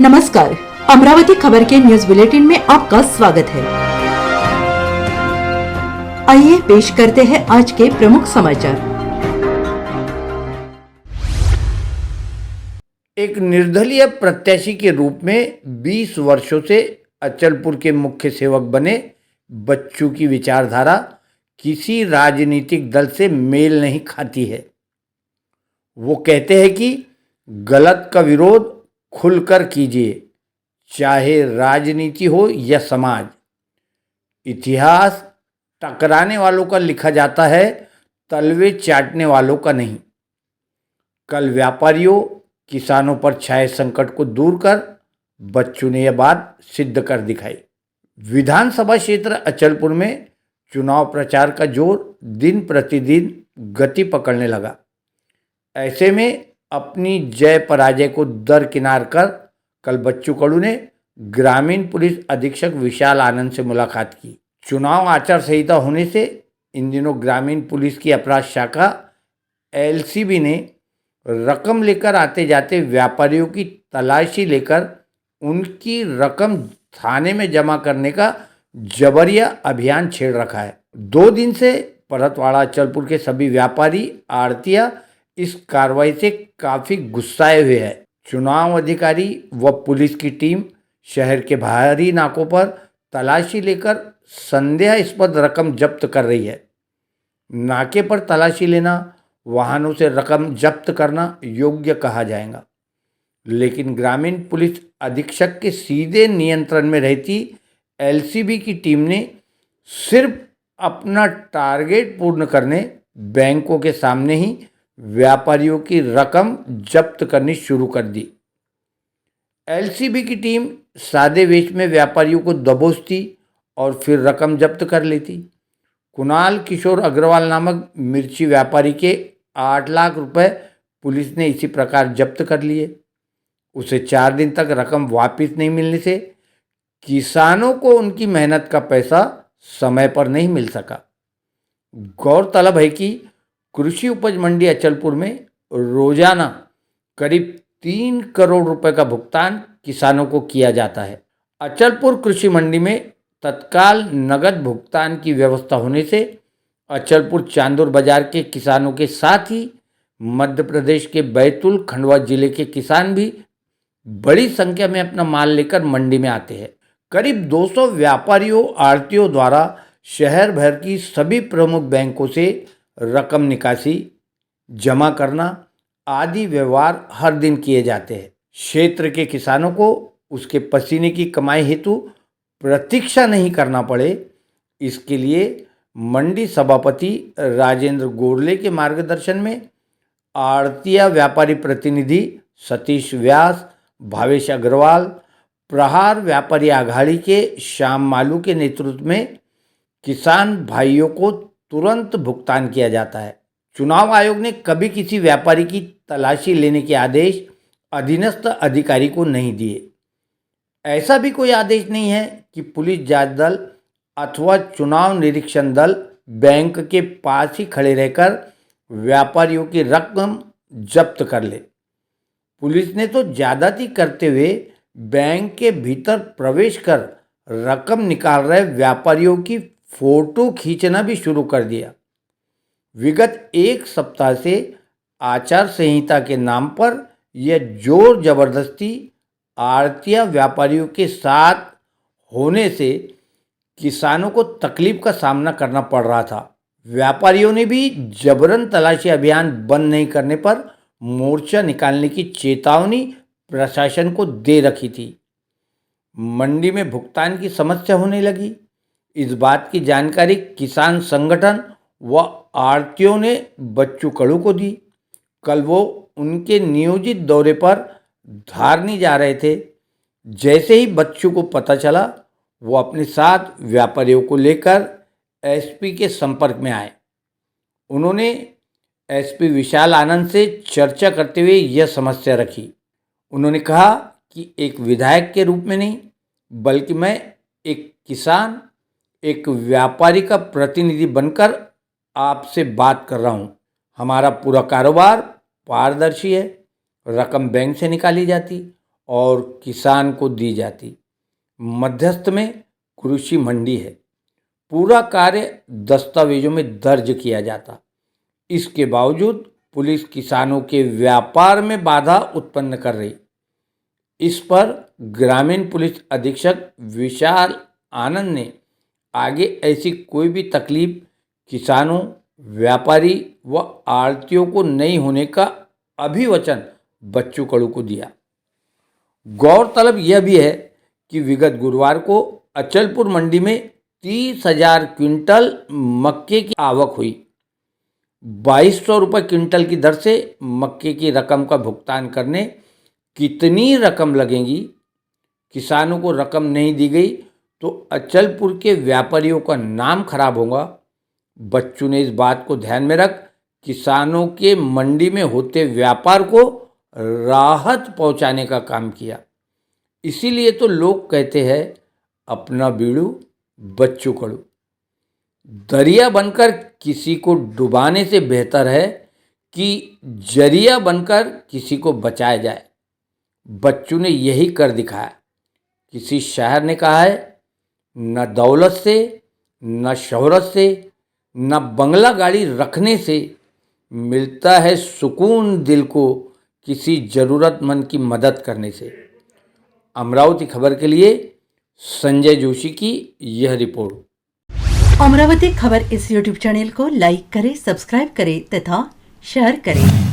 नमस्कार, अमरावती खबर के न्यूज बुलेटिन में आपका स्वागत है। आइए पेश करते हैं आज के प्रमुख समाचार। एक निर्दलीय प्रत्याशी के रूप में 20 वर्षों से अचलपुर के मुख्य सेवक बने बच्चू की विचारधारा किसी राजनीतिक दल से मेल नहीं खाती है। वो कहते हैं कि गलत का विरोध खुलकर कीजिए, चाहे राजनीति हो या समाज। इतिहास टकराने वालों का लिखा जाता है, तलवे चाटने वालों का नहीं। कल व्यापारियों किसानों पर छाए संकट को दूर कर बच्चू ने यह बात सिद्ध कर दिखाई। विधानसभा क्षेत्र अचलपुर में चुनाव प्रचार का जोर दिन प्रतिदिन गति पकड़ने लगा। ऐसे में अपनी जय पराजय को दरकिनार कर कल बच्चू कडू ने ग्रामीण पुलिस अधीक्षक विशाल आनंद से मुलाकात की। चुनाव आचार संहिता होने से इन दिनों ग्रामीण पुलिस की अपराध शाखा एलसीबी ने रकम लेकर आते जाते व्यापारियों की तलाशी लेकर उनकी रकम थाने में जमा करने का जबरिया अभियान छेड़ रखा है। 2 दिन से परतवाड़ा अचलपुर के सभी व्यापारी आड़तिया इस कार्रवाई से काफ़ी गुस्साए हुए हैं। चुनाव अधिकारी व पुलिस की टीम शहर के बाहरी नाकों पर तलाशी लेकर संदेहास्पद रकम जब्त कर रही है। नाके पर तलाशी लेना, वाहनों से रकम जब्त करना योग्य कहा जाएगा, लेकिन ग्रामीण पुलिस अधीक्षक के सीधे नियंत्रण में रहती एलसीबी की टीम ने सिर्फ अपना टारगेट पूर्ण करने बैंकों के सामने ही व्यापारियों की रकम जब्त करनी शुरू कर दी। एलसीबी की टीम सादे वेश में व्यापारियों को दबोचती और फिर रकम जब्त कर लेती। कुणाल किशोर अग्रवाल नामक मिर्ची व्यापारी के 8 लाख रुपए पुलिस ने इसी प्रकार जब्त कर लिए। उसे 4 दिन तक रकम वापस नहीं मिलने से किसानों को उनकी मेहनत का पैसा समय पर नहीं मिल सका। गौरतलब है कि कृषि उपज मंडी अचलपुर में रोजाना करीब 3 करोड़ रुपए का भुगतान किसानों को किया जाता है। अचलपुर कृषि मंडी में तत्काल नगद भुगतान की व्यवस्था होने से अचलपुर चांदोर बाजार के किसानों के साथ ही मध्य प्रदेश के बैतूल खंडवा जिले के किसान भी बड़ी संख्या में अपना माल लेकर मंडी में आते हैं। करीब 200 व्यापारियों आड़तियों द्वारा शहर भर की सभी प्रमुख बैंकों से रकम निकासी, जमा करना आदि व्यवहार हर दिन किए जाते हैं। क्षेत्र के किसानों को उसके पसीने की कमाई हेतु प्रतीक्षा नहीं करना पड़े, इसके लिए मंडी सभापति राजेंद्र गोरले के मार्गदर्शन में आड़तिया व्यापारी प्रतिनिधि सतीश व्यास, भावेश अग्रवाल, प्रहार व्यापारी आघाड़ी के श्याम मालू के नेतृत्व में किसान भाइयों को तुरंत भुगतान किया जाता है। चुनाव आयोग ने कभी किसी व्यापारी की तलाशी लेने के आदेश अधीनस्थ अधिकारी को नहीं दिए। ऐसा भी कोई आदेश नहीं है कि पुलिस जांच दल अथवा चुनाव निरीक्षण दल बैंक के पास ही खड़े रहकर व्यापारियों की रकम जब्त कर ले। पुलिस ने तो ज्यादती करते हुए बैंक के भीतर प्रवेश कर रकम निकाल रहे व्यापारियों की फोटो खींचना भी शुरू कर दिया। विगत 1 सप्ताह से आचार संहिता के नाम पर यह जोर जबरदस्ती आड़तिया व्यापारियों के साथ होने से किसानों को तकलीफ का सामना करना पड़ रहा था। व्यापारियों ने भी जबरन तलाशी अभियान बंद नहीं करने पर मोर्चा निकालने की चेतावनी प्रशासन को दे रखी थी। मंडी में भुगतान की समस्या होने लगी। इस बात की जानकारी किसान संगठन व आड़तियों ने बच्चू कडू को दी। कल वो उनके नियोजित दौरे पर धारनी जा रहे थे। जैसे ही बच्चू को पता चला, वो अपने साथ व्यापारियों को लेकर एसपी के संपर्क में आए। उन्होंने एसपी विशाल आनंद से चर्चा करते हुए यह समस्या रखी। उन्होंने कहा कि एक विधायक के रूप में नहीं, बल्कि मैं एक किसान, एक व्यापारी का प्रतिनिधि बनकर आपसे बात कर रहा हूँ। हमारा पूरा कारोबार पारदर्शी है, रकम बैंक से निकाली जाती और किसान को दी जाती। मध्यस्थ में कृषि मंडी है। पूरा कार्य दस्तावेजों में दर्ज किया जाता। इसके बावजूद पुलिस किसानों के व्यापार में बाधा उत्पन्न कर रही। इस पर ग्रामीण पुलिस अधीक्षक विशाल आनंद ने आगे ऐसी कोई भी तकलीफ किसानों, व्यापारी व आढ़तियों को नहीं होने का अभिवचन बच्चू कड़ू को दिया। गौरतलब यह भी है कि विगत गुरुवार को अचलपुर मंडी में 30,000 क्विंटल मक्के की आवक हुई। 2,200 रुपये क्विंटल की दर से मक्के की रकम का भुगतान करने कितनी रकम लगेगी? किसानों को रकम नहीं दी गई तो अचलपुर के व्यापारियों का नाम खराब होगा। बच्चू ने इस बात को ध्यान में रख किसानों के मंडी में होते व्यापार को राहत पहुंचाने का काम किया। इसीलिए तो लोग कहते हैं अपना बीड़ू बच्चू कड़ू। दरिया बनकर किसी को डुबाने से बेहतर है कि जरिया बनकर किसी को बचाया जाए। बच्चू ने यही कर दिखाया। किसी शायर ने कहा है, न दौलत से, न शोहरत से, न बंगला गाड़ी रखने से मिलता है सुकून दिल को किसी ज़रूरतमंद की मदद करने से। अमरावती खबर के लिए संजय जोशी की यह रिपोर्ट। अमरावती खबर इस यूट्यूब चैनल को लाइक करें, सब्सक्राइब करें तथा शेयर करें।